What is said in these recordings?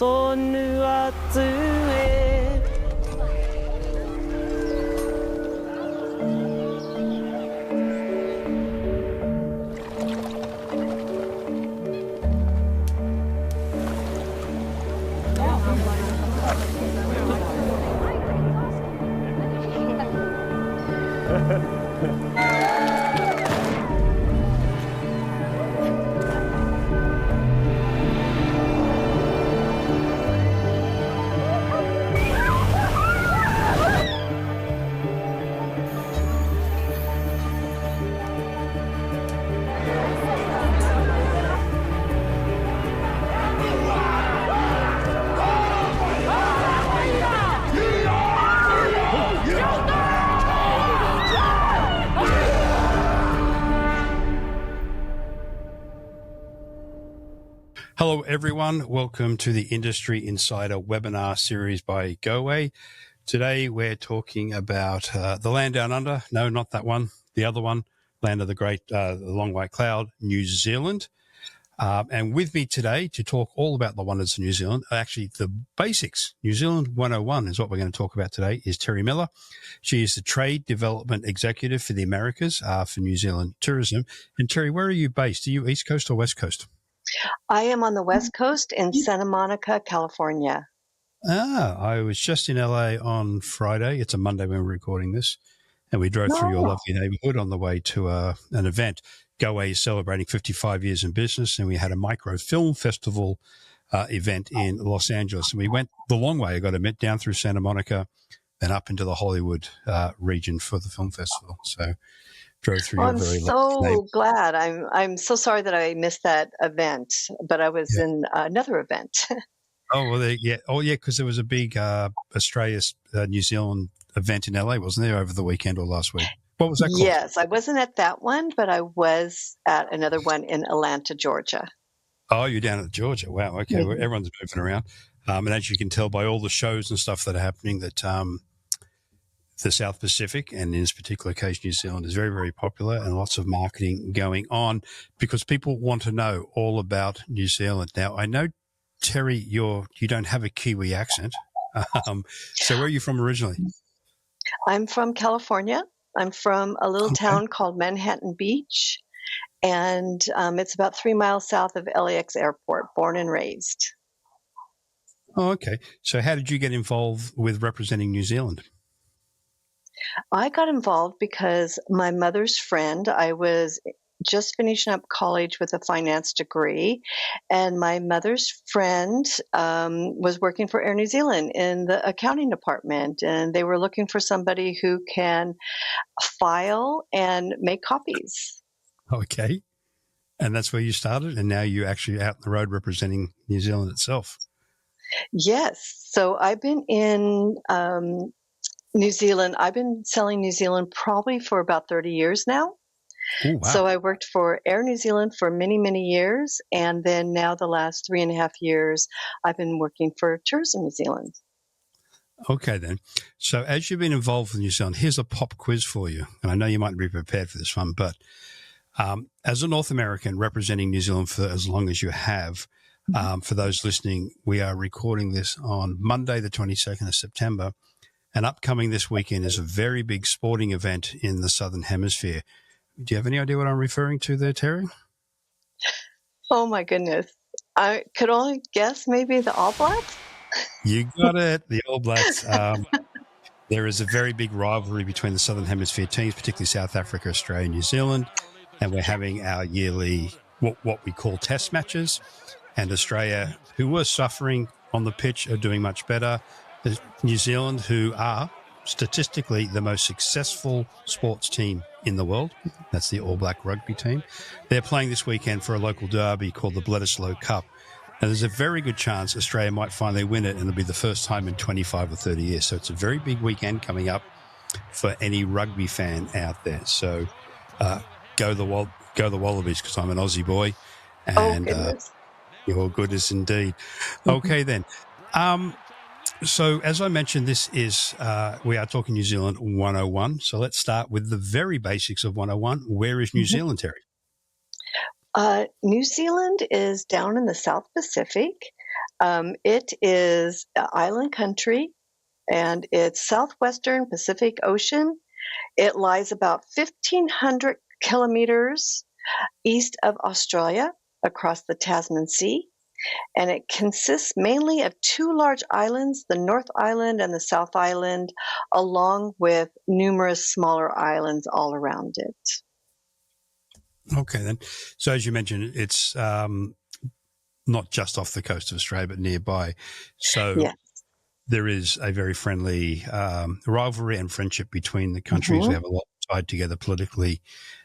とぬあつえ Hello, everyone. Welcome to the Industry Insider webinar series by Goway. Today, we're talking about the land down under. No, not that one. The other one, land of the great, the long white cloud, New Zealand. And with me today to talk all about the wonders of New Zealand, actually the basics, New Zealand 101 is what we're going to talk about today, is Teri Miller. She is the Trade Development Executive for the Americas for New Zealand Tourism. And Teri, where are you based? Are you East Coast or West Coast? I am on the West Coast in Santa Monica, California. I was just in LA on Friday. It's a Monday when we're recording this. And we drove through your lovely neighborhood on the way to an event. Goway is celebrating 55 years in business, and we had a micro film festival event in Los Angeles. And we went the long way, I got to admit, down through Santa Monica and up into the Hollywood region for the film festival. So drove through your very lovely neighborhood. Glad. I'm so sorry that I missed that event, but I was in another event. Because there was a big Australia, New Zealand event in LA, wasn't there, over the weekend or last week? What was that called? Yes, I wasn't at that one, but I was at another one in Atlanta, Georgia. Oh, you're down at Georgia. Wow. Okay. Mm-hmm. Well, everyone's moving around. And as you can tell by all the shows and stuff that are happening, that the South Pacific, and in this particular case, New Zealand, is very, very popular, and lots of marketing going on because people want to know all about New Zealand. Now, I know, Teri, you don't have a Kiwi accent. So where are you from originally? I'm from California. I'm from a little town called Manhattan Beach, and it's about 3 miles south of LAX Airport, born and raised. Oh, okay. So how did you get involved with representing New Zealand? I got involved because my mother's friend, I was just finishing up college with a finance degree, and my mother's friend was working for Air New Zealand in the accounting department, and they were looking for somebody who can file and make copies. Okay. And that's where you started, and now you're actually out on the road representing New Zealand itself. Yes. So I've been in New Zealand. I've been selling New Zealand probably for about 30 years now. Ooh, wow. So I worked for Air New Zealand for many, many years. And then now the last 3.5 years, I've been working for Tourism New Zealand. Okay, then. So as you've been involved with New Zealand, here's a pop quiz for you. And I know you might be prepared for this one, but as a North American representing New Zealand for as long as you have, for those listening, we are recording this on Monday, the 22nd of September. And upcoming this weekend is a very big sporting event in the Southern Hemisphere. Do you have any idea what I'm referring to there, Teri? Oh, my goodness. I could only guess maybe the All Blacks? You got it, the All Blacks. There is a very big rivalry between the Southern Hemisphere teams, particularly South Africa, Australia, New Zealand. And we're having our yearly, what we call test matches. And Australia, who were suffering on the pitch, are doing much better. New Zealand, who are statistically the most successful sports team in the world. That's the All Black rugby team. They're playing this weekend for a local derby called the Bledisloe Cup. And there's a very good chance Australia might finally win it, and it'll be the first time in 25 or 30 years. So it's a very big weekend coming up for any rugby fan out there. So go the Wallabies, because I'm an Aussie boy. And your goodness indeed. Okay, then. So as I mentioned, this is, we are talking New Zealand 101. So let's start with the very basics of 101. Where is New Zealand, Teri? New Zealand is down in the South Pacific. It is island country, and it's southwestern Pacific Ocean. It lies about 1,500 kilometers east of Australia across the Tasman Sea, and it consists mainly of two large islands, the North Island and the South Island, along with numerous smaller islands all around it. Okay, then. So as you mentioned, it's not just off the coast of Australia, but nearby. So Yes. there is a very friendly rivalry and friendship between the countries. We have a lot tied together politically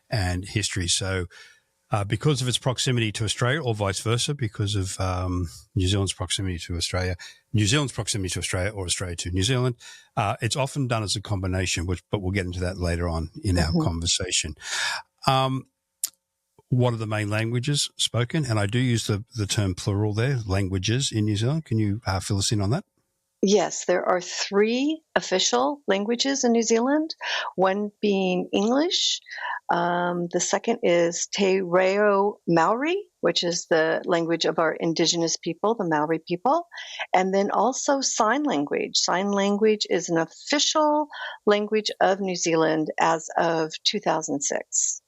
and history. So because of its proximity to Australia, or vice versa, because of New Zealand's proximity to Australia, New Zealand's proximity to Australia, or Australia to New Zealand, it's often done as a combination, but we'll get into that later on in our conversation. What are the main languages spoken? And I do use the term plural there, languages in New Zealand. Can you fill us in on that? Yes, there are 3 official languages in New Zealand, one being English. The second is Te Reo Maori, which is the language of our indigenous people, the Maori people. And then also sign language. Sign language is an official language of New Zealand as of 2006.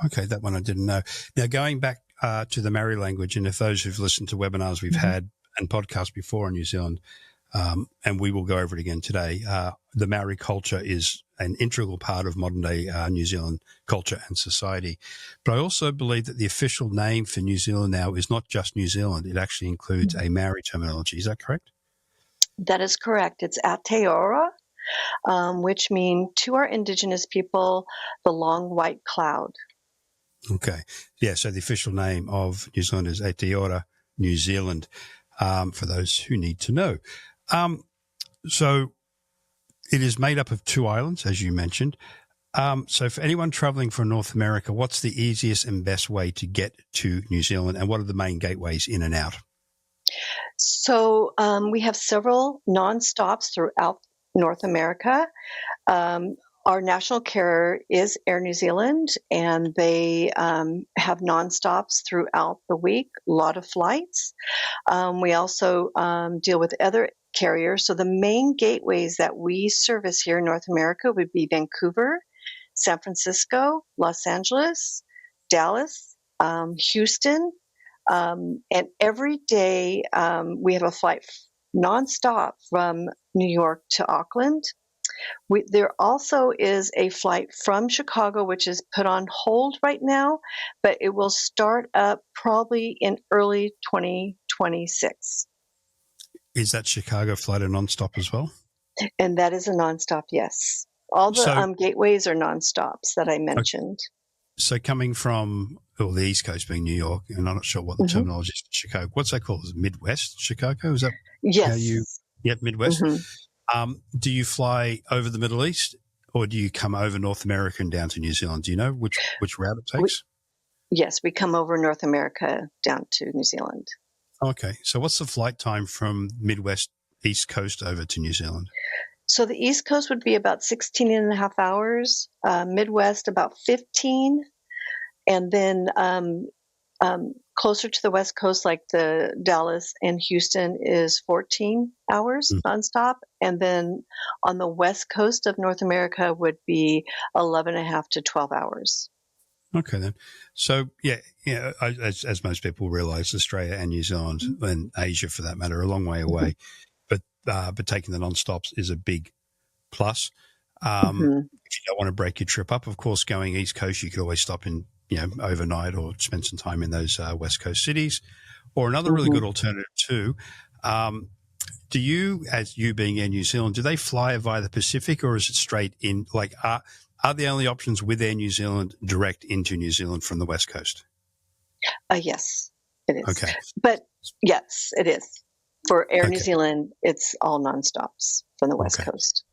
Okay, that one I didn't know. Now, going back to the Maori language, and if those who've listened to webinars we've had and podcasts before in New Zealand, and we will go over it again today, the Maori culture is an integral part of modern-day New Zealand culture and society. But I also believe that the official name for New Zealand now is not just New Zealand. It actually includes a Maori terminology. Is that correct? That is correct. It's Aotearoa, which mean to our indigenous people, the long white cloud. Okay. Yeah, so the official name of New Zealand is Aotearoa, New Zealand, for those who need to know. So it is made up of 2 islands, as you mentioned. So for anyone traveling from North America, what's the easiest and best way to get to New Zealand, and what are the main gateways in and out? So we have several non-stops throughout North America. Our national carrier is Air New Zealand, and they have non-stops throughout the week, a lot of flights. We also deal with other carriers. So the main gateways that we service here in North America would be Vancouver, San Francisco, Los Angeles, Dallas, Houston, and every day we have a flight nonstop from New York to Auckland. There also is a flight from Chicago, which is put on hold right now, but it will start up probably in early 2026. Is that Chicago flight a nonstop as well? And that is a nonstop, yes. All the gateways are nonstops that I mentioned. So coming from the East Coast being New York, and I'm not sure what the terminology is for Chicago. What's that called? Is it Midwest Chicago? Is that yes. how you – yep, Midwest. Do you fly over the Middle East, or do you come over North America and down to New Zealand? Do you know which route it takes? Yes, we come over North America down to New Zealand. Okay. So what's the flight time from Midwest East Coast over to New Zealand? So the East Coast would be about 16 and a half hours, Midwest about 15, and then closer to the West Coast, like the Dallas and Houston, is 14 hours nonstop. And then on the West Coast of North America would be 11 and a half to 12 hours. Okay, then. So, as most people realize, Australia and New Zealand and Asia, for that matter, are a long way away. But taking the non-stops is a big plus. If you don't want to break your trip up, of course, going East Coast, you could always stop in, overnight or spend some time in those West Coast cities. Or another really good alternative too, do you, as you being Air New Zealand, do they fly via the Pacific, or is it straight in? Like, are the only options with Air New Zealand direct into New Zealand from the West Coast? Yes, it is. Okay. But yes, it is. For Air New Zealand, it's all nonstops from the West Coast.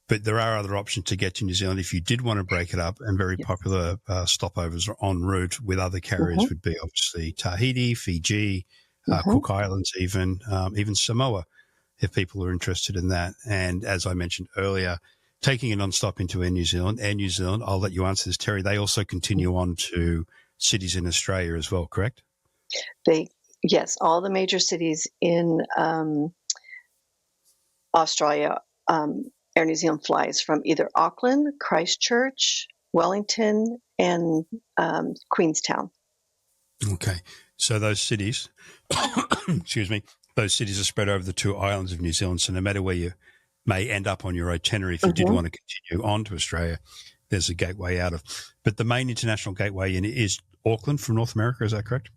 But there are other options to get to New Zealand if you did want to break it up, and very popular stopovers en route with other carriers would be obviously Tahiti, Fiji, Cook Islands, even Samoa, if people are interested in that. And as I mentioned earlier, taking a non-stop into Air New Zealand, I'll let you answer this, Teri, they also continue on to cities in Australia as well, correct? Yes, all the major cities in Australia, Air New Zealand flies from either Auckland, Christchurch, Wellington, and Queenstown. Okay. So those cities, excuse me, those cities are spread over the two islands of New Zealand. So no matter where you may end up on your itinerary, if you did want to continue on to Australia, there's a gateway out of. But the main international gateway in is Auckland from North America. Is that correct?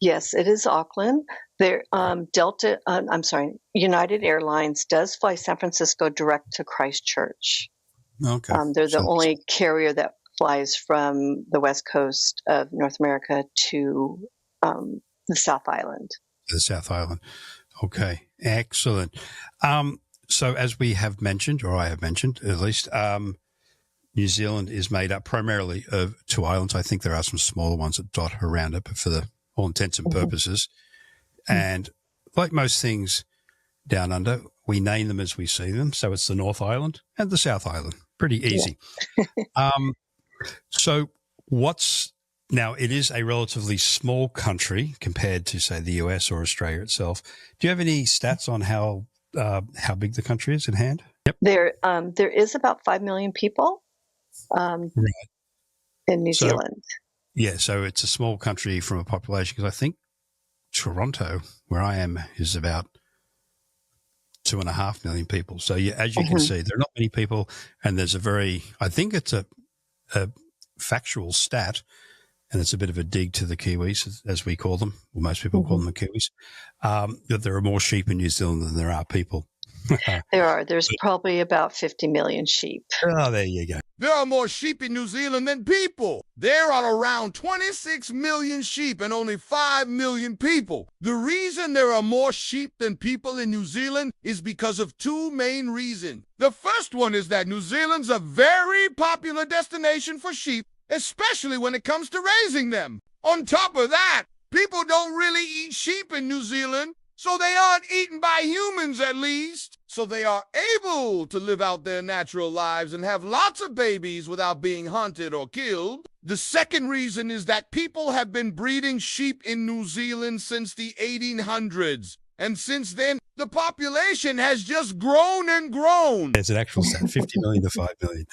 Yes, it is Auckland. There, United Airlines does fly San Francisco direct to Christchurch. Okay. They're the only carrier that flies from the west coast of North America to the South Island. The South Island. Okay, excellent. So as we have mentioned, or I have mentioned at least, New Zealand is made up primarily of two islands. I think there are some smaller ones that dot around it, but for all intents and purposes. And like most things down under, we name them as we see them. So it's the North Island and the South Island. Pretty easy. Yeah. So now it is a relatively small country compared to, say, the US or Australia itself. Do you have any stats on how big the country is in hand? Yep. There is about 5 million people in New Zealand. Yeah, so it's a small country from a population, because I think Toronto, where I am, is about 2.5 million people. So as you can see, there are not many people, and there's I think it's a factual stat, and it's a bit of a dig to the Kiwis, as we call them, or most people call them the Kiwis, that there are more sheep in New Zealand than there are people. There's probably about 50 million sheep. Oh, there you go. There are more sheep in New Zealand than people. There are around 26 million sheep and only 5 million people. The reason there are more sheep than people in New Zealand is because of two main reasons. The first one is that New Zealand's a very popular destination for sheep, especially when it comes to raising them. On top of that, people don't really eat sheep in New Zealand, so they aren't eaten by humans, at least. So they are able to live out their natural lives and have lots of babies without being hunted or killed. The second reason is that people have been breeding sheep in New Zealand since the 1800s. And since then, the population has just grown and grown. There's an actual stat, 50 million to 5 million.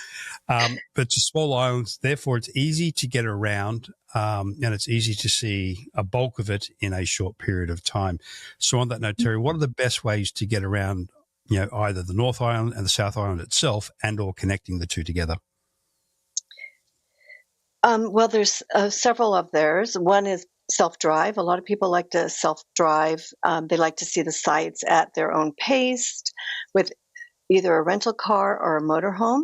But to small islands, therefore, it's easy to get around, and it's easy to see a bulk of it in a short period of time. So on that note, Teri, what are the best ways to get around, either the North Island and the South Island itself, and or connecting the two together? Well, there's several of theirs. One is self-drive. A lot of people like to self-drive. They like to see the sights at their own pace with either a rental car or a motorhome.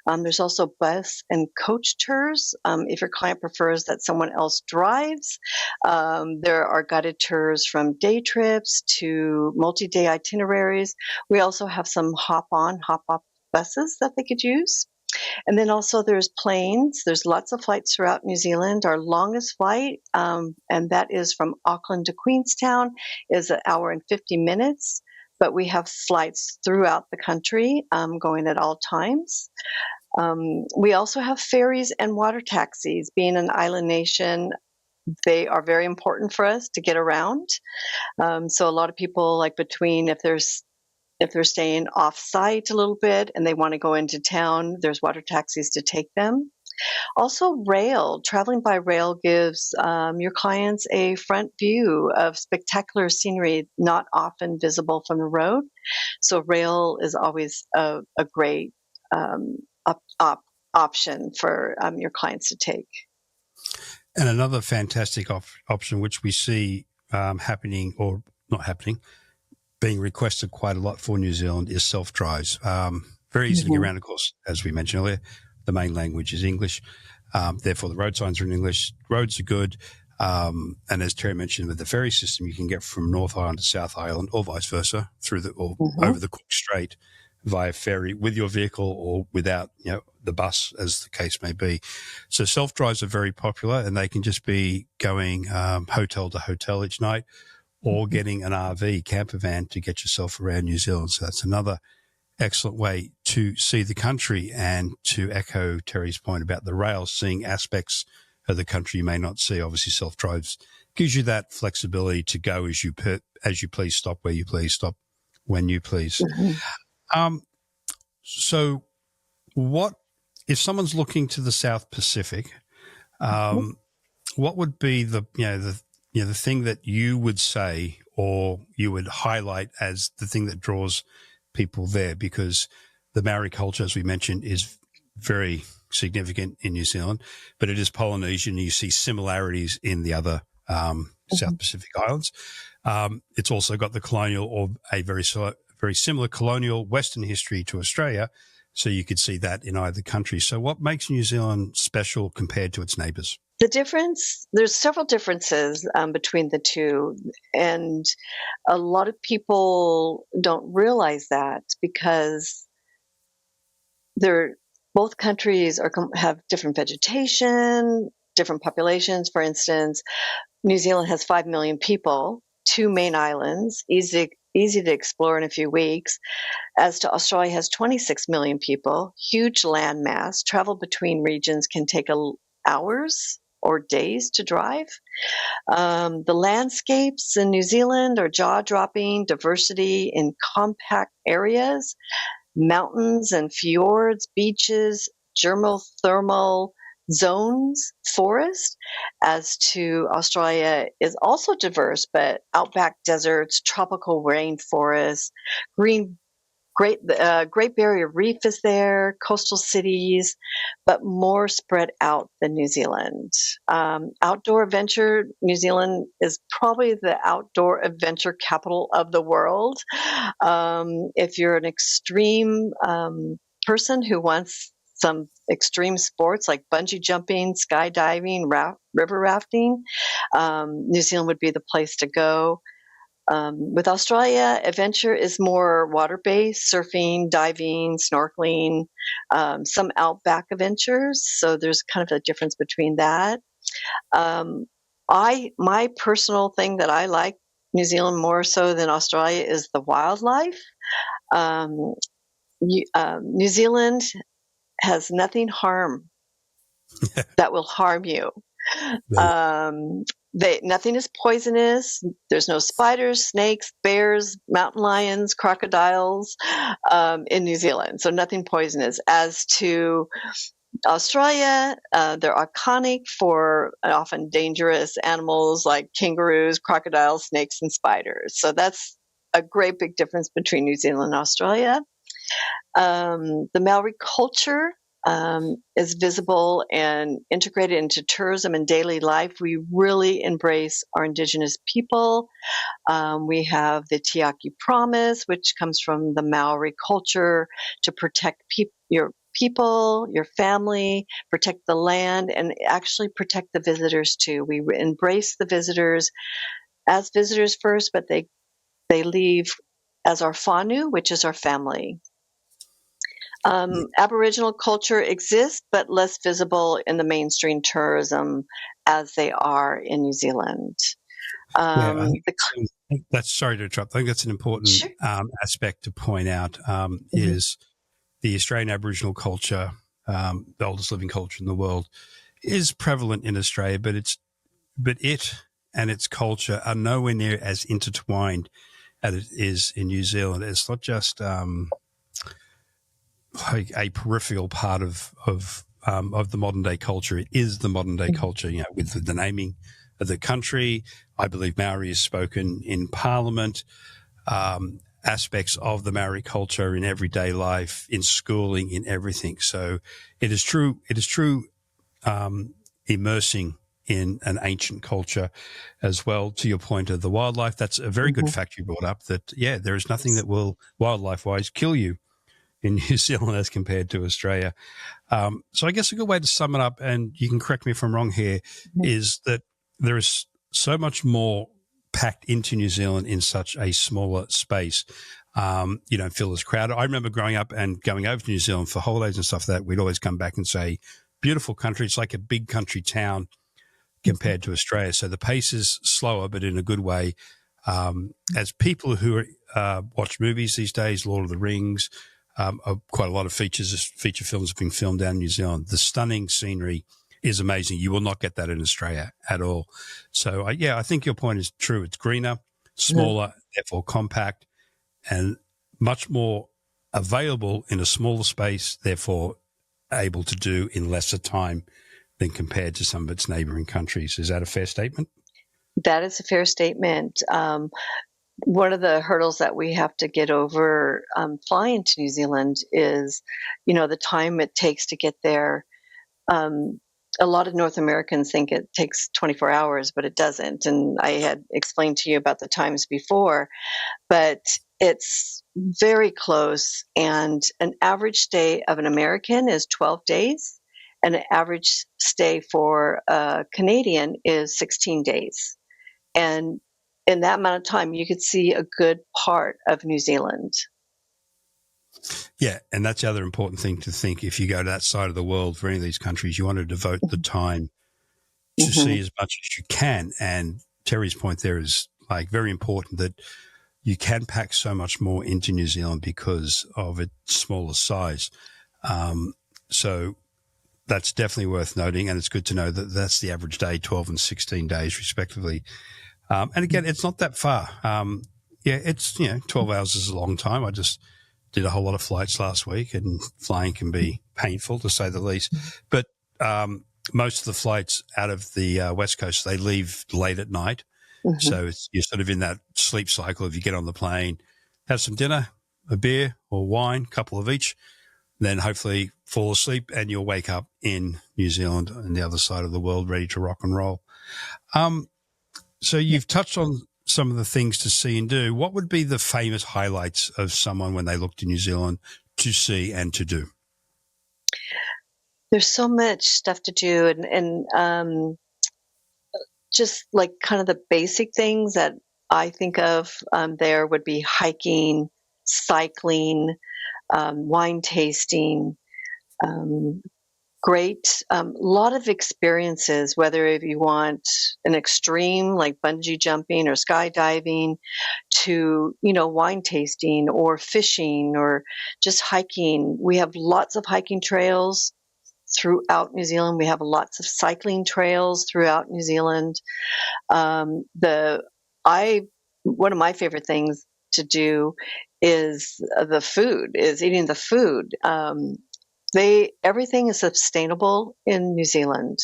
There's also bus and coach tours. If your client prefers that someone else drives, there are guided tours from day trips to multi-day itineraries. We also have some hop-on, hop-off buses that they could use. And then also there's planes. There's lots of flights throughout New Zealand. Our longest flight, and that is from Auckland to Queenstown, is 1 hour and 50 minutes. But we have flights throughout the country going at all times. We also have ferries and water taxis. Being an island nation, they are very important for us to get around. So a lot of people, like if they're staying off-site a little bit and they want to go into town, there's water taxis to take them. Also, traveling by rail gives your clients a front view of spectacular scenery not often visible from the road. So rail is always a great option for your clients to take. And another fantastic option, which we see happening or not happening, being requested quite a lot for New Zealand, is self-drives. Very easy to get around, of course, as we mentioned earlier. The main language is English. Therefore, the road signs are in English. Roads are good. And as Teri mentioned, with the ferry system, you can get from North Island to South Island or vice versa over the Cook Strait via ferry with your vehicle or without, the bus, as the case may be. So self-drives are very popular, and they can just be going hotel to hotel each night, or getting an RV, camper van, to get yourself around New Zealand. So that's another excellent way to see the country, and to echo Teri's point about the rail, seeing aspects of the country you may not see. Obviously, self-drives gives you that flexibility to go as you please, stop where you please, stop when you please. So what if someone's looking to the South Pacific? What would be the thing that you would say or you would highlight as the thing that draws people there? Because the Maori culture, as we mentioned, is very significant in New Zealand, but it is Polynesian. You see similarities in the other South Pacific islands. It's also got the colonial or a very similar colonial Western history to Australia, so you could see that in either country. So what makes New Zealand special compared to its neighbours? The difference, there's several differences between the two, and a lot of people don't realize that because both countries have different vegetation, different populations. For instance, New Zealand has 5 million people, 2 main islands, easy to explore in a few weeks, as to Australia has 26 million people, huge land mass. Travel between regions can take hours or days to drive. The landscapes in New Zealand are jaw-dropping, diversity in compact areas, mountains and fjords, beaches, geothermal zones, forest, as to Australia is also diverse, but outback deserts, tropical rainforests, Great Barrier Reef is there, coastal cities, but more spread out than New Zealand. Outdoor adventure, New Zealand is probably the outdoor adventure capital of the world. If you're an extreme person who wants some extreme sports like bungee jumping, skydiving, river rafting, New Zealand would be the place to go. With Australia, adventure is more water-based, surfing, diving, snorkeling, some outback adventures. So there's kind of a difference between that. My personal thing that I like New Zealand more so than Australia is the wildlife. New Zealand has nothing that will harm you. Nothing is poisonous. There's no spiders, snakes, bears, mountain lions, crocodiles in New Zealand. So nothing poisonous. As to Australia, they're iconic for often dangerous animals like kangaroos, crocodiles, snakes, and spiders. So that's a great big difference between New Zealand and Australia. The Maori culture is visible and integrated into tourism and daily life. We really embrace our Indigenous people. We have the Tiaki Promise, which comes from the Maori culture to protect your people, your family, protect the land, and actually protect the visitors too. We embrace the visitors as visitors first, but they leave as our whānau, which is our family. Aboriginal culture exists, but less visible in the mainstream tourism as they are in New Zealand. That's sorry to interrupt. I think that's an important aspect to point out is the Australian Aboriginal culture, the oldest living culture in the world, is prevalent in Australia, but it and its culture are nowhere near as intertwined as it is in New Zealand. It's not just a peripheral part of the modern day culture. It is the modern day culture, with the naming of the country. I believe Maori is spoken in Parliament, aspects of the Maori culture in everyday life, in schooling, in everything. So it is true immersing in an ancient culture as well. To your point of the wildlife, that's a very good fact you brought up, that, there is nothing that will wildlife-wise kill you in New Zealand as compared to Australia. So I guess a good way to sum it up, and you can correct me if I'm wrong here, is that there is so much more packed into New Zealand in such a smaller space. You don't feel as crowded. I remember growing up and going over to New Zealand for holidays and stuff like that. We'd always come back and say, beautiful country. It's like a big country town compared to Australia. So the pace is slower, but in a good way. As people who watch movies these days, Lord of the Rings, quite a lot of feature films have been filmed down in New Zealand. The stunning scenery is amazing. You will not get that in Australia at all. So, I think your point is true. It's greener, smaller, therefore compact, and much more available in a smaller space, therefore able to do in lesser time than compared to some of its neighbouring countries. Is that a fair statement? That is a fair statement. One of the hurdles that we have to get over flying to New Zealand is, the time it takes to get there. A lot of North Americans think it takes 24 hours, but it doesn't. And I had explained to you about the times before, but it's very close. And an average stay of an American is 12 days, and an average stay for a Canadian is 16 days. And in that amount of time, you could see a good part of New Zealand. Yeah, and that's the other important thing to think. If you go to that side of the world for any of these countries, you want to devote the time to see as much as you can. And Teri's point there is very important, that you can pack so much more into New Zealand because of its smaller size. So that's definitely worth noting, and it's good to know that that's the average day, 12 and 16 days respectively. And again, it's not that far. It's 12 hours is a long time. I just did a whole lot of flights last week, and flying can be painful to say the least. But most of the flights out of the West Coast, they leave late at night. So you're sort of in that sleep cycle. If you get on the plane, have some dinner, a beer or wine, a couple of each, then hopefully fall asleep, and you'll wake up in New Zealand on the other side of the world, ready to rock and roll. So you've touched on some of the things to see and do. What would be the famous highlights of someone when they look to New Zealand to see and to do? There's so much stuff to do, and just kind of the basic things that I think of there would be hiking, cycling, wine tasting, great, lot of experiences, whether if you want an extreme like bungee jumping or skydiving, to, wine tasting or fishing or just hiking. We have lots of hiking trails throughout New Zealand. We have lots of cycling trails throughout New Zealand. One of my favorite things to do is eating the food. Everything is sustainable in New Zealand.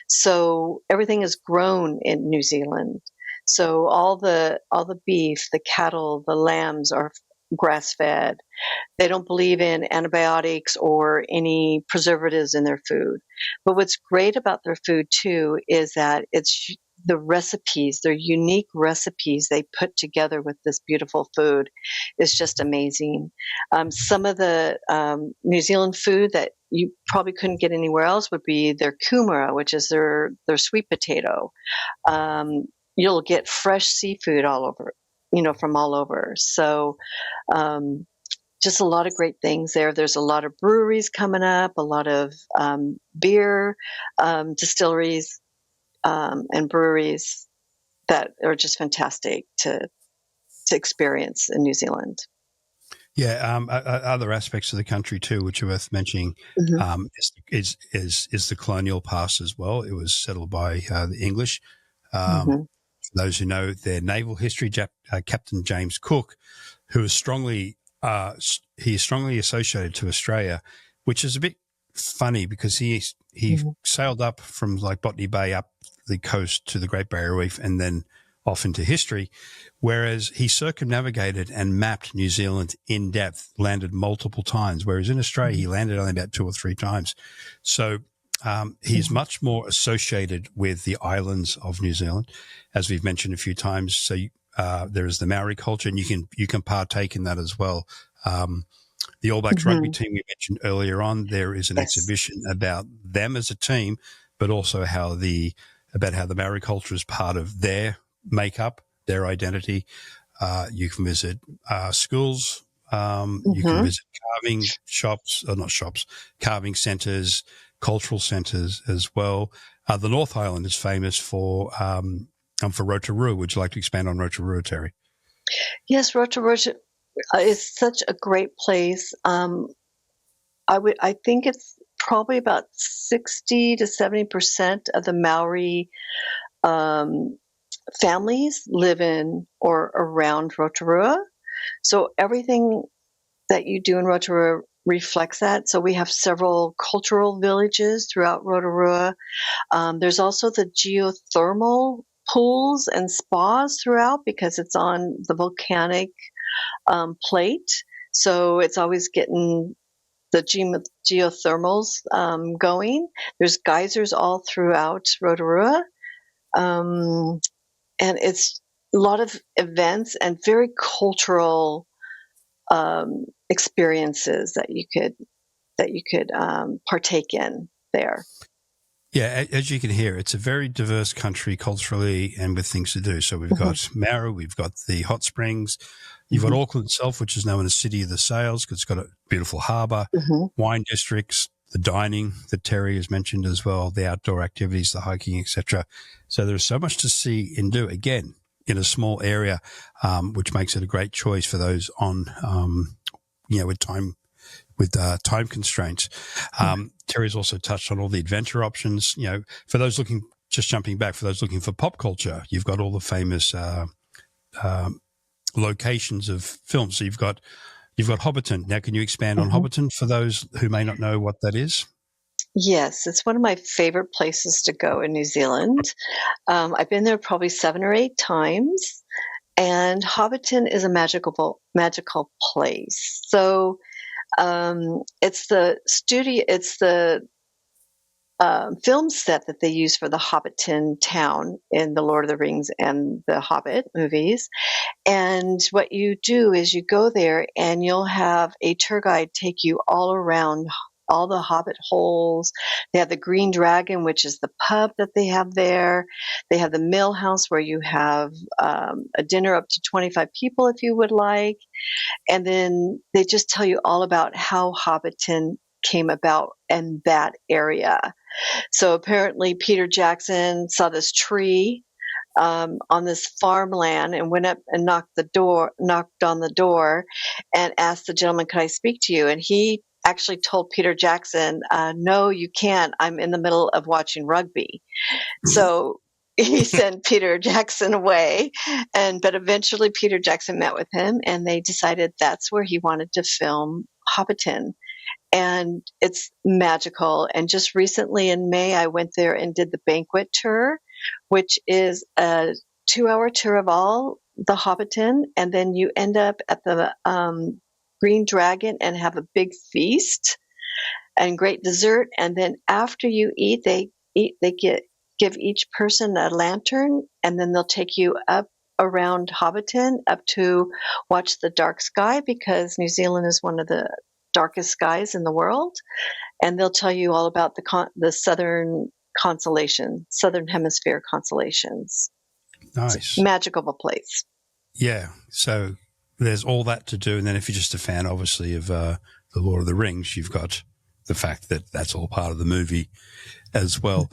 So everything is grown in New Zealand. So all the beef, the cattle, the lambs are grass fed. They don't believe in antibiotics or any preservatives in their food. But what's great about their food too is that it's the recipes, their unique recipes they put together with this beautiful food is just amazing. Some of the New Zealand food that you probably couldn't get anywhere else would be their kumara, which is their sweet potato. You'll get fresh seafood all over, from all over. So just a lot of great things there. There's a lot of breweries coming up, a lot of beer distilleries and breweries that are just fantastic to experience in New Zealand. Yeah, other aspects of the country too, which are worth mentioning, is the colonial past as well. It was settled by the English. For those who know their naval history, Captain James Cook, who is strongly associated to Australia, which is a bit funny because he sailed up from Botany Bay up the coast to the Great Barrier Reef and then off into history, whereas he circumnavigated and mapped New Zealand in depth, landed multiple times, whereas in Australia he landed only about 2 or 3 times. So he's much more associated with the islands of New Zealand, as we've mentioned a few times. So there is the Maori culture, and you can partake in that as well. The All Blacks rugby team we mentioned earlier on, there is an exhibition about them as a team, but also about how the Maori culture is part of their makeup, their identity. You can visit schools. You can visit carving centres, cultural centres as well. The North Island is famous for Rotorua. Would you like to expand on Rotorua, Teri? Yes, Rotorua is such a great place. I think it's probably about 60 to 70% of the Maori families live in or around Rotorua. So everything that you do in Rotorua reflects that. So we have several cultural villages throughout Rotorua. There's also the geothermal pools and spas throughout because it's on the volcanic plate. So it's always getting the geothermals going. There's geysers all throughout Rotorua. And it's a lot of events and very cultural experiences that you could partake in there. Yeah, as you can hear, it's a very diverse country culturally and with things to do. So we've got Maru, we've got the hot springs, you've got Auckland itself, which is known as City of the Sails because it's got a beautiful harbour, wine districts, the dining that Teri has mentioned as well, the outdoor activities, the hiking, etc. So there's so much to see and do, again, in a small area, which makes it a great choice for those on, with time constraints. Teri's also touched on all the adventure options. For those looking, just jumping back, for those looking for pop culture, you've got all the famous locations of films. So you've got Hobbiton. Now, can you expand on Hobbiton for those who may not know what that is? Yes, it's one of my favorite places to go in New Zealand. I've been there probably 7 or 8 times, and Hobbiton is a magical place. So it's the film set that they use for the Hobbiton town in the Lord of the Rings and the Hobbit movies. And what you do is you go there and you'll have a tour guide take you all around all the Hobbit holes. They have the Green Dragon, which is the pub that they have there. They have the Mill House where you have a dinner up to 25 people if you would like. And then they just tell you all about how Hobbiton came about in that area. So apparently Peter Jackson saw this tree on this farmland and went up and knocked on the door and asked the gentleman, "Could I speak to you?" And he actually told Peter Jackson, "No, you can't. I'm in the middle of watching rugby." So he sent Peter Jackson away, but eventually Peter Jackson met with him, and they decided that's where he wanted to film Hobbiton. And it's magical. And just recently in May, I went there and did the banquet tour, which is a 2-hour tour of all the Hobbiton, and then you end up at the Green Dragon and have a big feast and great dessert. And then after you eat, they give each person a lantern, and then they'll take you up around Hobbiton up to watch the dark sky because New Zealand is one of the darkest skies in the world. And they'll tell you all about the southern hemisphere constellations. Nice. It's a magical place. Yeah. So there's all that to do. And then if you're just a fan, obviously, of the Lord of the Rings, you've got the fact that that's all part of the movie as well.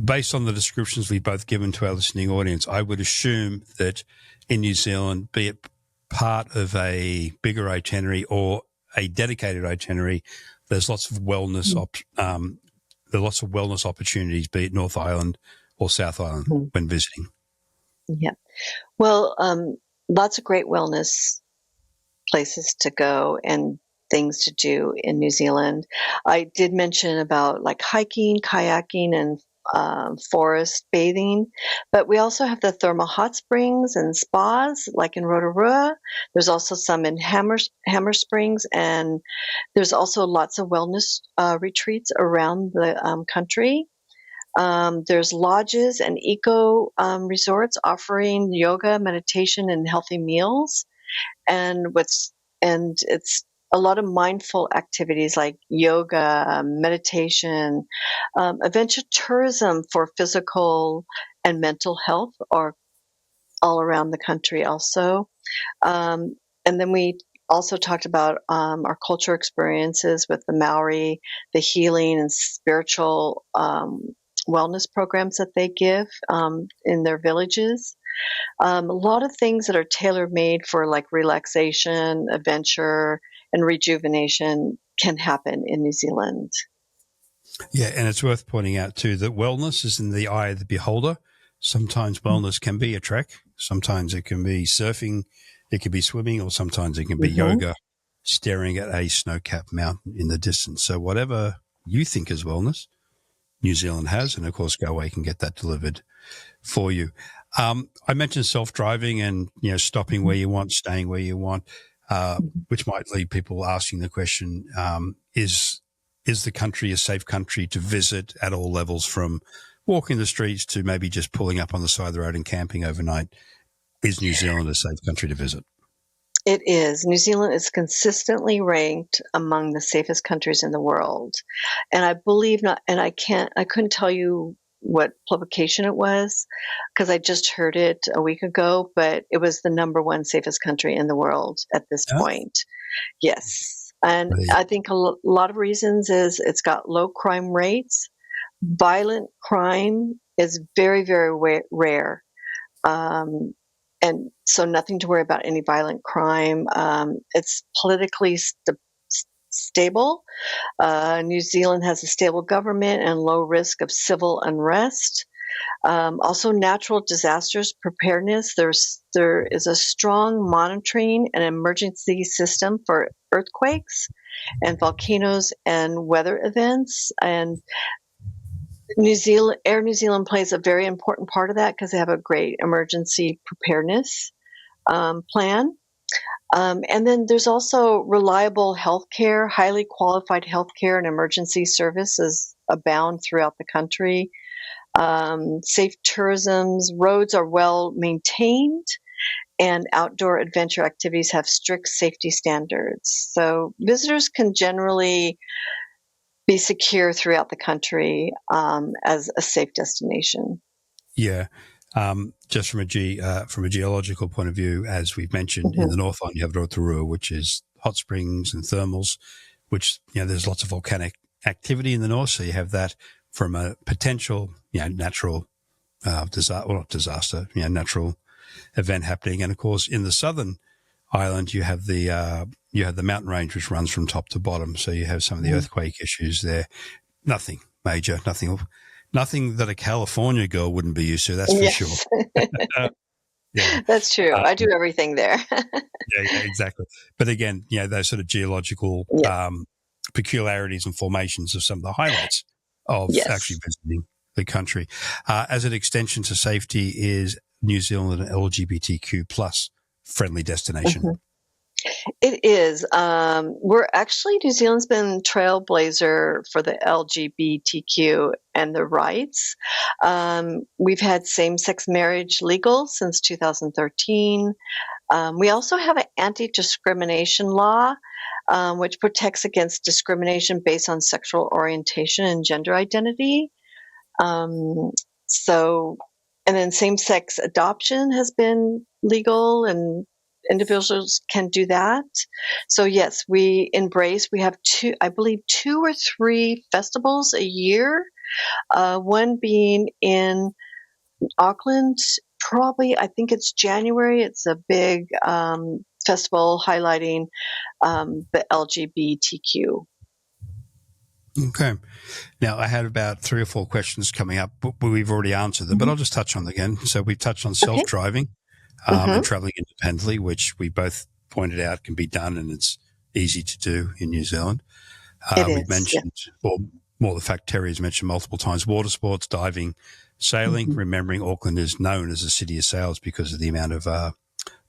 Based on the descriptions we've both given to our listening audience, I would assume that in New Zealand, be it part of a bigger itinerary or a dedicated itinerary, there's lots of wellness opportunities, be it North Island or South Island when visiting. Yeah. Well, lots of great wellness places to go and things to do in New Zealand. I did mention about like hiking, kayaking, and forest bathing, but we also have the thermal hot springs and spas like in Rotorua. There's also some in Hammer Springs, and there's also lots of wellness retreats around the country. There's lodges and eco resorts offering yoga, meditation, and healthy meals, and it's a lot of mindful activities like yoga, meditation, adventure tourism for physical and mental health are all around the country also. And then we also talked about our culture experiences with the Maori, the healing and spiritual wellness programs that they give in their villages. A lot of things that are tailor-made for like relaxation, adventure, and rejuvenation can happen in New Zealand. Yeah, and it's worth pointing out too that wellness is in the eye of the beholder. Sometimes wellness can be a trek. Sometimes it can be surfing. It can be swimming, or sometimes it can be yoga, staring at a snow-capped mountain in the distance. So whatever you think is wellness, New Zealand has, and of course, Goway can get that delivered for you. I mentioned self-driving and stopping where you want, staying where you want, which might lead people asking the question: Is the country a safe country to visit at all levels, from walking the streets to maybe just pulling up on the side of the road and camping overnight? Is New Zealand a safe country to visit? It is. New Zealand is consistently ranked among the safest countries in the world. And I believe not, and I couldn't tell you what publication it was because I just heard it a week ago, but it was the number one safest country in the world at this point. Yes. And I think a lot of reasons is it's got low crime rates. Violent crime is very, very rare. And so nothing to worry about any violent crime. It's politically stable. New Zealand has a stable government and low risk of civil unrest. Also, natural disasters preparedness. There is a strong monitoring and emergency system for earthquakes and volcanoes and weather events. And Air New Zealand plays a very important part of that because they have a great emergency preparedness plan. And then there's also reliable healthcare, highly qualified healthcare and emergency services abound throughout the country. Safe tourisms, roads are well maintained, and outdoor adventure activities have strict safety standards. So visitors can generally be secure throughout the country as a safe destination. Yeah. Just from a geological point of view, as we've mentioned, in the North Island, you have Rotorua, which is hot springs and thermals, which, there's lots of volcanic activity in the north. So you have that from a potential, natural natural event happening. And of course, in the southern island, you have the mountain range, which runs from top to bottom. So you have some of the earthquake issues there. Nothing major, nothing that a California girl wouldn't be used to. That's for sure. Yeah. That's true. I do everything there. yeah, exactly. But again, those sort of geological peculiarities and formations are some of the highlights of actually visiting the country. As an extension to safety, is New Zealand an LGBTQ plus friendly destination? It is. New Zealand's been trailblazer for the LGBTQ and the rights. We've had same-sex marriage legal since 2013. We also have an anti-discrimination law, which protects against discrimination based on sexual orientation and gender identity. And then same-sex adoption has been legal, and individuals can do that. So yes, we have two or three festivals a year. One being in Auckland, probably, I think it's January. It's a big festival highlighting the LGBTQ. Okay. Now, I had about 3 or 4 questions coming up, but we've already answered them, but I'll just touch on them again. So we've touched on self-driving and traveling independently, which we both pointed out can be done, and it's easy to do in New Zealand. We've mentioned, or more the fact Teri has mentioned multiple times, water sports, diving, sailing, remembering Auckland is known as a city of sails because of the amount of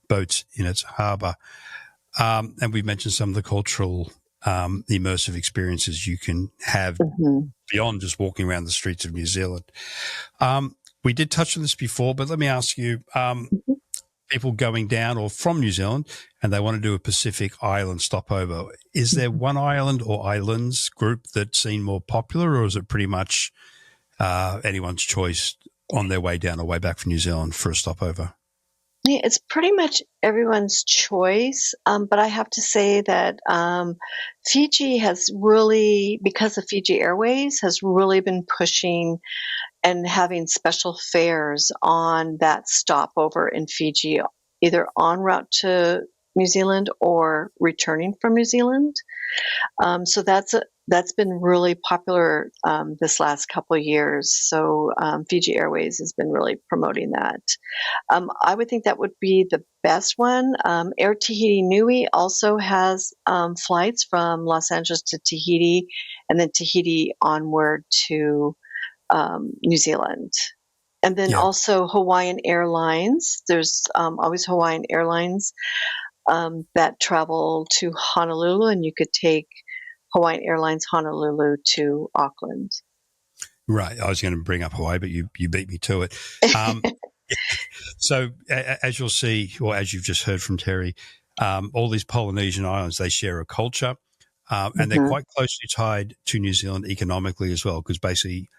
boats in its harbour. And we've mentioned some of the cultural immersive experiences you can have beyond just walking around the streets of New Zealand. We did touch on this before, but let me ask you, people going down or from New Zealand and they want to do a Pacific island stopover, is there one island or islands group that seem more popular, or is it pretty much anyone's choice on their way down or way back from New Zealand for a stopover? Yeah, it's pretty much everyone's choice, but I have to say that Fiji has really, because of Fiji Airways, has really been pushing and having special fares on that stopover in Fiji, either en route to New Zealand or returning from New Zealand. So that's been really popular this last couple of years. So Fiji Airways has been really promoting that. I would think that would be the best one. Air Tahiti Nui also has flights from Los Angeles to Tahiti, and then Tahiti onward to New Zealand. And then also Hawaiian Airlines. There's always Hawaiian Airlines that travel to Honolulu, and you could take Hawaiian Airlines Honolulu to Auckland. Right. I was going to bring up Hawaii, but you beat me to it. So as you'll see, or as you've just heard from Teri, all these Polynesian islands, they share a culture, and they're quite closely tied to New Zealand economically as well, because basically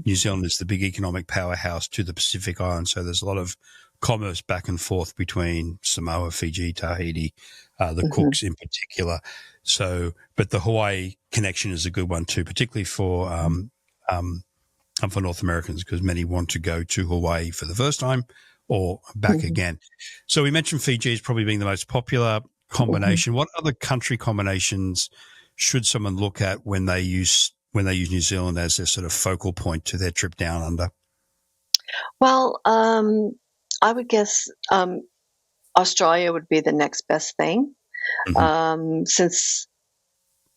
New Zealand is the big economic powerhouse to the Pacific Islands. So there's a lot of commerce back and forth between Samoa, Fiji, Tahiti, the Cooks in particular. So, but the Hawaii connection is a good one too, particularly for North Americans, because many want to go to Hawaii for the first time or back again. So we mentioned Fiji as probably being the most popular combination. What other country combinations should someone look at when they use New Zealand as their sort of focal point to their trip down under? Well, I would guess Australia would be the next best thing, since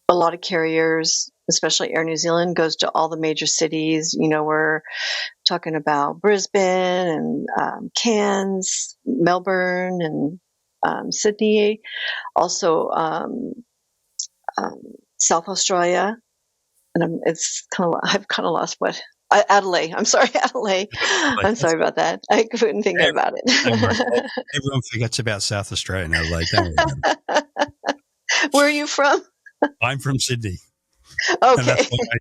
a lot of carriers, especially Air New Zealand, goes to all the major cities. You know, we're talking about Brisbane and Cairns, Melbourne, and Sydney. Also, South Australia, and I've kind of lost what. Adelaide. I'm sorry, Adelaide. I'm sorry about that. I couldn't think about it. Everyone forgets about South Australia and Adelaide. Don't worry. Where are you from? I'm from Sydney. Okay. And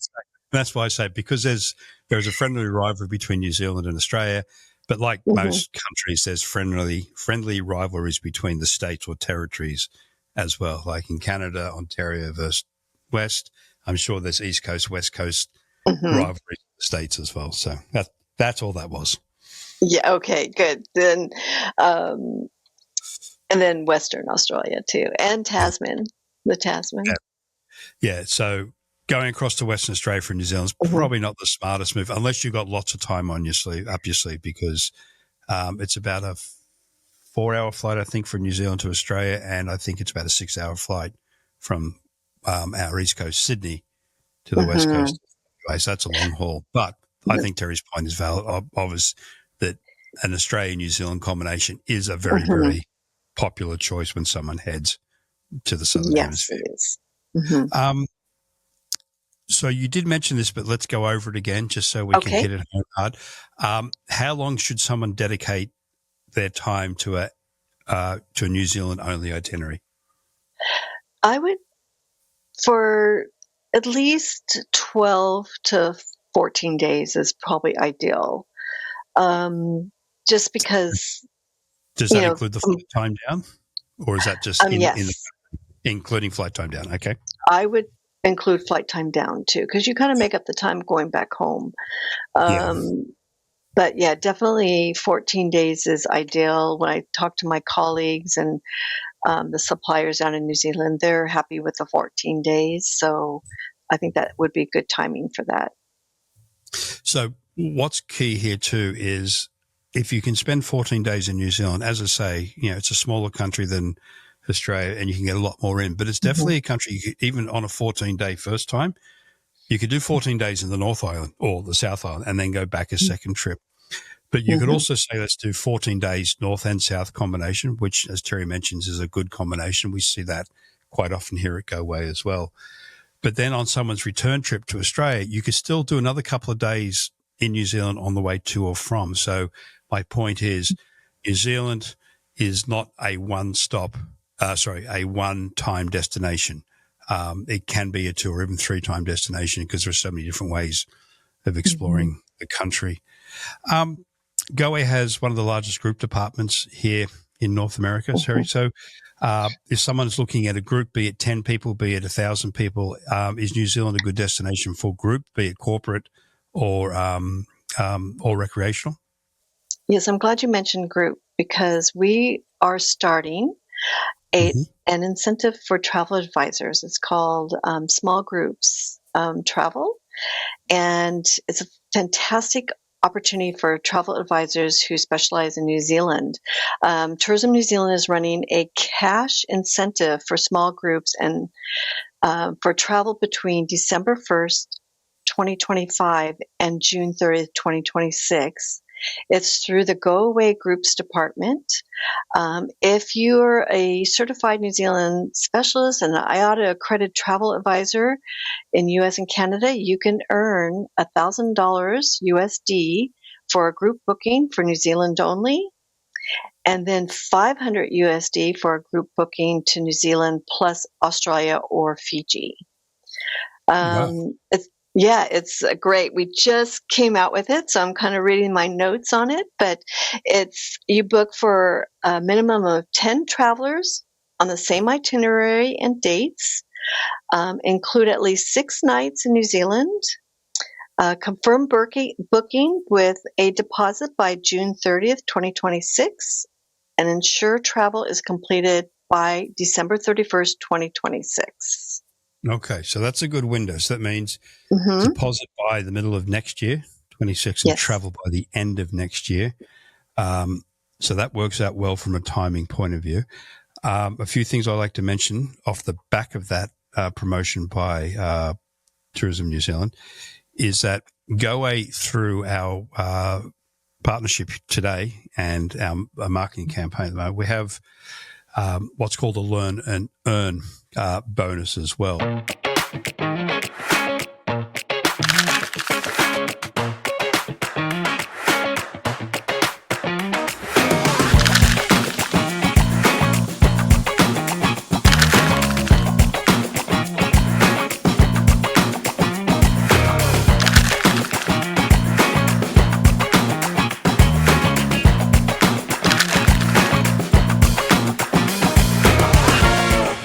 that's why I say, because there's a friendly rivalry between New Zealand and Australia, but like most countries, there's friendly rivalries between the states or territories as well. Like in Canada, Ontario versus West. I'm sure there's East Coast, West Coast rivalries in the states as well. So that's all that was. Yeah. Okay. Good. Then, and then Western Australia too, and Tasman. The Tasman. Yeah. So going across to Western Australia from New Zealand is probably not the smartest move, unless you've got lots of time up your sleeve, because it's about a 4-hour flight, I think, from New Zealand to Australia, and I think it's about a 6-hour flight from our East Coast, Sydney, to the West Coast. So that's a long haul. But I think Teri's point is valid, obvious that an Australia-New Zealand combination is a very, very popular choice when someone heads to the Southern Hemisphere. Yes, it is. So you did mention this, but let's go over it again just so we can hit it hard. How long should someone dedicate their time to a New Zealand-only itinerary? I would, for at least 12 to 14 days is probably ideal. Just because. Does that include the flight time down? Or is that just including flight time down? Okay. I would include flight time down too, because you kind of make up the time going back home. But yeah, definitely 14 days is ideal. When I talk to my colleagues and the suppliers down in New Zealand, they're happy with the 14 days. So I think that would be good timing for that. So what's key here too is if you can spend 14 days in New Zealand, as I say, it's a smaller country than Australia and you can get a lot more in, but it's definitely a country, you could, even on a 14-day first time, you could do 14 days in the North Island or the South Island and then go back a second trip. But you could also say, let's do 14 days North and South combination, which, as Teri mentions, is a good combination. We see that quite often here at Goway as well. But then on someone's return trip to Australia, you could still do another couple of days in New Zealand on the way to or from. So my point is New Zealand is not a one-time destination. It can be a 2 or even 3-time destination because there are so many different ways of exploring the country. Goway has one of the largest group departments here in North America, Teri. So if someone's looking at a group, be it 10 people, be it 1,000 people, is New Zealand a good destination for group, be it corporate or recreational? Yes, I'm glad you mentioned group because we are starting an incentive for travel advisors. It's called Small Groups Travel. And it's a fantastic opportunity for travel advisors who specialize in New Zealand. Tourism New Zealand is running a cash incentive for small groups and for travel between December 1st, 2025 and June 30th, 2026. It's through the Goway Groups Department. If you're a certified New Zealand specialist and an IATA accredited travel advisor in US and Canada, you can earn $1,000 USD for a group booking for New Zealand only, and then 500 USD for a group booking to New Zealand plus Australia or Fiji. Wow. It's great. We just came out with it, so I'm kind of reading my notes on it. But you book for a minimum of 10 travelers on the same itinerary and dates, include at least 6 nights in New Zealand, confirm booking with a deposit by June 30th, 2026, and ensure travel is completed by December 31st, 2026. Okay, so that's a good window. So that means deposit by the middle of next year, 26, and travel by the end of next year. So that works out well from a timing point of view. A few things I like to mention off the back of that promotion by Tourism New Zealand is that Goway, through our partnership today and our marketing campaign at the moment, we have what's called a Learn and Earn bonus as well.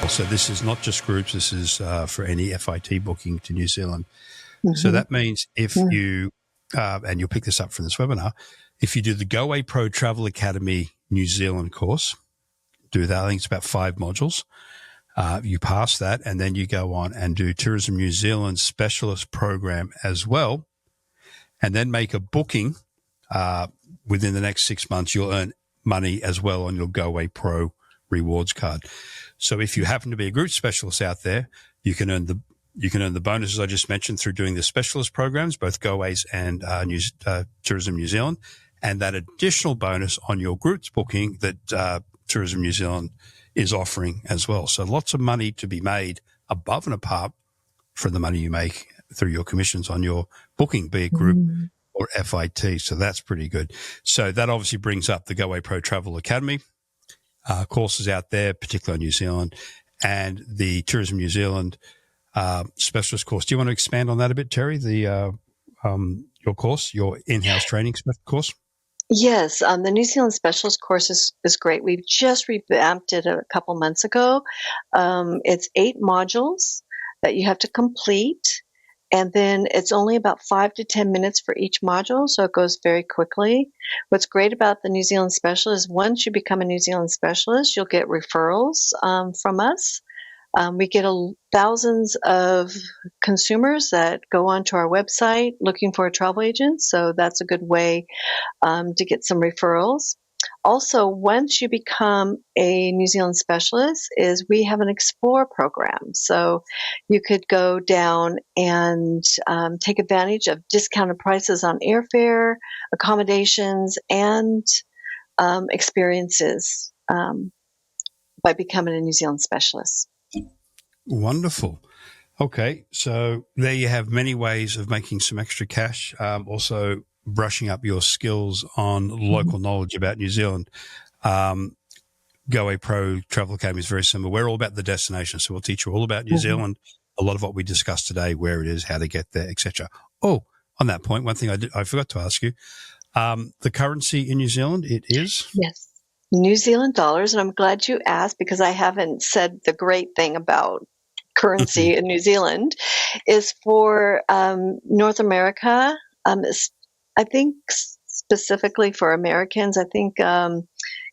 So this is not just groups. This is for any FIT booking to New Zealand. So that means if you, and you'll pick this up from this webinar, if you do the Goway Pro Travel Academy New Zealand course, do that. I think it's about 5 modules. You pass that, and then you go on and do Tourism New Zealand Specialist Program as well, and then make a booking within the next 6 months. You'll earn money as well on your Goway Pro rewards card. So if you happen to be a group specialist out there, you can earn the bonuses I just mentioned through doing the specialist programs, both Goway's and Tourism New Zealand, and that additional bonus on your groups booking that Tourism New Zealand is offering as well. So lots of money to be made above and apart from the money you make through your commissions on your booking, be it group or FIT. So that's pretty good. So that obviously brings up the Goway Pro Travel Academy courses out there, particularly in New Zealand, and the Tourism New Zealand specialist course. Do you want to expand on that a bit, Teri? Your course, your in-house training course? Yes, the New Zealand Specialist course is great. We've just revamped it a couple months ago. It's 8 modules that you have to complete, and then it's only about 5 to 10 minutes for each module, so it goes very quickly. What's great about the New Zealand Specialist, once you become a New Zealand Specialist, you'll get referrals from us. We get thousands of consumers that go onto our website looking for a travel agent, so that's a good way to get some referrals. Also, once you become a New Zealand Specialist, we have an Explore program. So you could go down and take advantage of discounted prices on airfare, accommodations, and experiences by becoming a New Zealand Specialist. Wonderful. Okay, so there you have many ways of making some extra cash. Also brushing up your skills on local knowledge about New Zealand. Goway Pro Travel Academy is very similar. We're all about the destination, so we'll teach you all about New Zealand, a lot of what we discussed today, where it is, how to get there, etc. Oh, on that point, one thing I forgot to ask you, the currency in New Zealand, it is? Yes, New Zealand dollars, and I'm glad you asked because I haven't said the great thing about currency in New Zealand is for North America. I think specifically for Americans, I think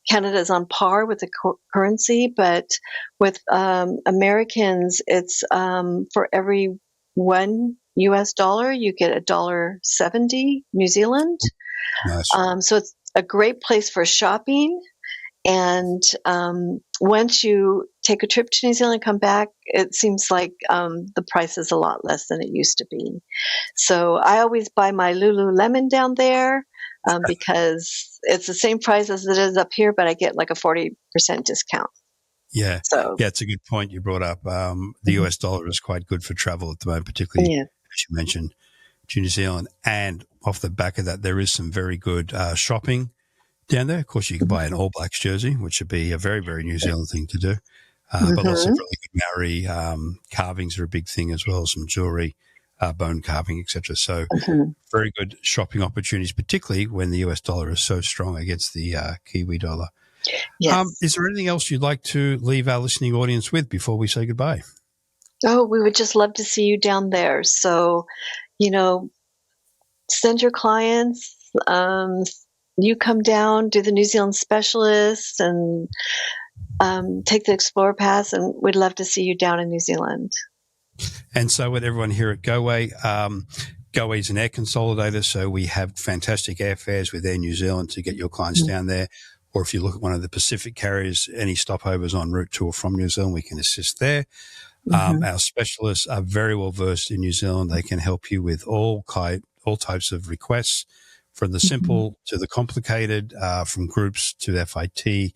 Canada is on par with the currency, but with Americans, it's for every $1 you get $1.70 New Zealand. Nice. So it's a great place for shopping. And once you take a trip to New Zealand and come back, it seems like the price is a lot less than it used to be. So I always buy my Lululemon down there because it's the same price as it is up here, but I get like a 40% discount. Yeah. So Yeah, it's a good point you brought up. The US dollar is quite good for travel at the moment, particularly, as you mentioned, to New Zealand. And off the back of that, there is some very good shopping down there. Of course, you can buy an All Blacks jersey, which would be a very, very New Zealand thing to do. But lots of really good Maori carvings are a big thing as well, some jewelry, bone carving, etc. So very good shopping opportunities, particularly when the US dollar is so strong against the Kiwi dollar. Yes. Is there anything else you'd like to leave our listening audience with before we say goodbye? Oh, we would just love to see you down there. So, send your clients. You come down, do the New Zealand specialist, and take the Explorer Pass, and we'd love to see you down in New Zealand. And so with everyone here at Goway, Goway is an air consolidator, so we have fantastic airfares with Air New Zealand to get your clients down there. Or if you look at one of the Pacific carriers, any stopovers en route to or from New Zealand, we can assist there. Our specialists are very well versed in New Zealand. They can help you with all types of requests, from the simple to the complicated, from groups to FIT.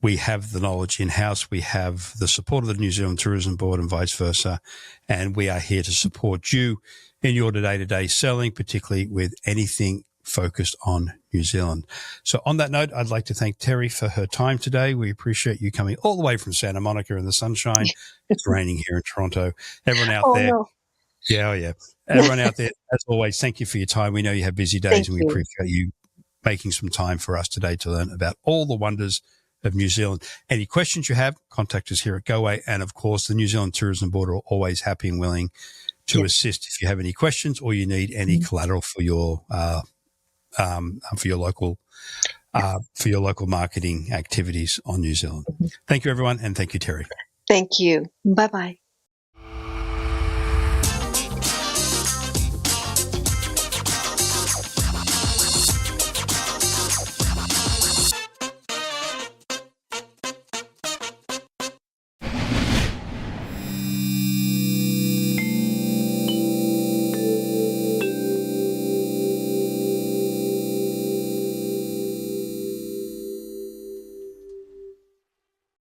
We have the knowledge in-house. We have the support of the New Zealand Tourism Board and vice versa. And we are here to support you in your day-to-day selling, particularly with anything focused on New Zealand. So on that note, I'd like to thank Teri for her time today. We appreciate you coming all the way from Santa Monica in the sunshine. It's raining here in Toronto. Everyone out there. No. Yeah. Everyone out there, as always, thank you for your time. We know you have busy days, and we appreciate you making some time for us today to learn about all the wonders of New Zealand. Any questions you have, contact us here at Goway. And of course, the New Zealand Tourism Board are always happy and willing to assist if you have any questions or you need any collateral for your local marketing activities on New Zealand. Thank you, everyone, and thank you, Teri. Thank you. Bye-bye.